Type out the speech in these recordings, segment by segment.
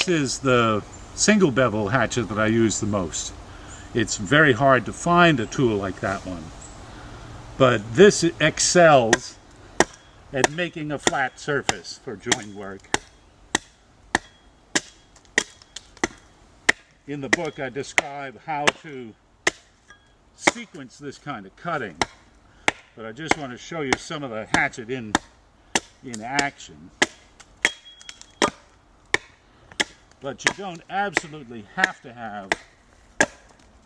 This is the single bevel hatchet that I use the most. It's very hard to find a tool like that one, but this excels at making a flat surface for joint work. In the book I describe how to sequence this kind of cutting, but I just want to show you some of the hatchet in action. But you don't absolutely have to have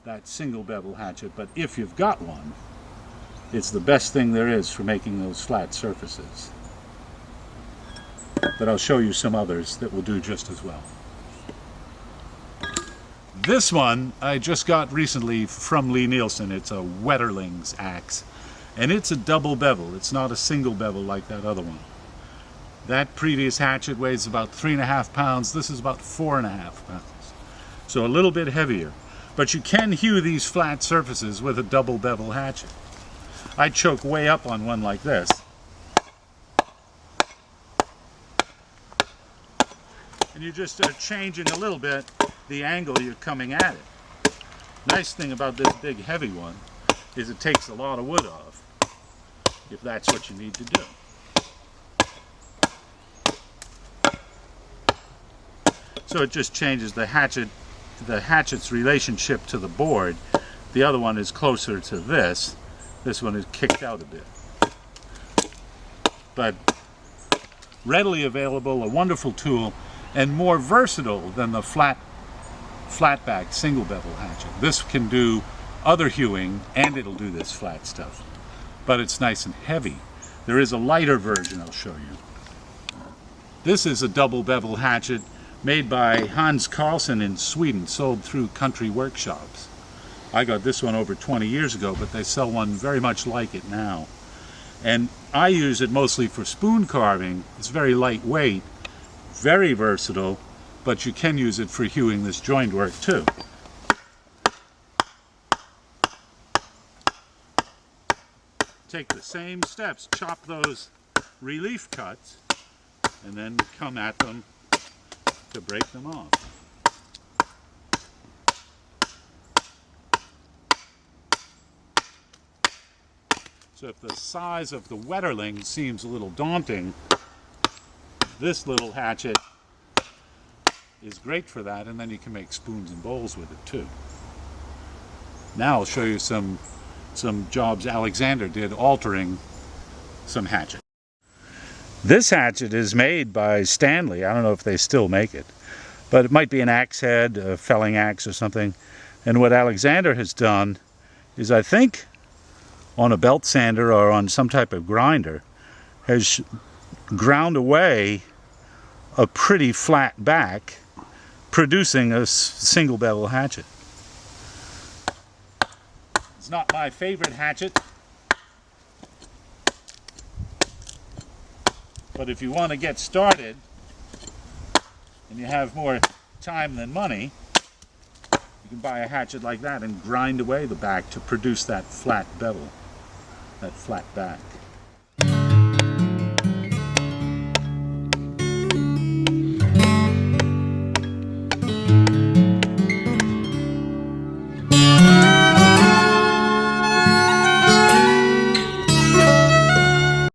that single bevel hatchet, but if you've got one, it's the best thing there is for making those flat surfaces. But I'll show you some others that will do just as well. This one I just got recently from Lee Nielsen. It's a Wetterling's axe, and it's a double bevel. It's not a single bevel like that other one. That previous hatchet weighs about 3.5 pounds. This is about 4.5 pounds. So a little bit heavier. But you can hew these flat surfaces with a double bevel hatchet. I choke way up on one like this. And you're just changing a little bit the angle you're coming at it. Nice thing about this big heavy one is it takes a lot of wood off, if that's what you need to do. So it just changes the hatchet's relationship to the board. The other one is closer to this. This one is kicked out a bit. But readily available, a wonderful tool, and more versatile than the flat back single bevel hatchet. This can do other hewing and it'll do this flat stuff. But it's nice and heavy. There is a lighter version I'll show you. This is a double bevel hatchet made by Hans Karlsson in Sweden, sold through country workshops. I got this one over 20 years ago, but they sell one very much like it now. And I use it mostly for spoon carving. It's very lightweight, very versatile, but you can use it for hewing this joint work too. Take the same steps, chop those relief cuts, and then come at them to break them off. So if the size of the Wetterling seems a little daunting, this little hatchet is great for that, and then you can make spoons and bowls with it too. Now I'll show you some jobs Alexander did altering some hatchet. This hatchet is made by Stanley. I don't know if they still make it, but it might be an axe head, a felling axe or something. And what Alexander has done is, I think, on a belt sander or on some type of grinder, has ground away a pretty flat back, producing a single bevel hatchet. It's not my favorite hatchet, but if you want to get started and you have more time than money, you can buy a hatchet like that and grind away the back to produce that flat bevel, that flat back.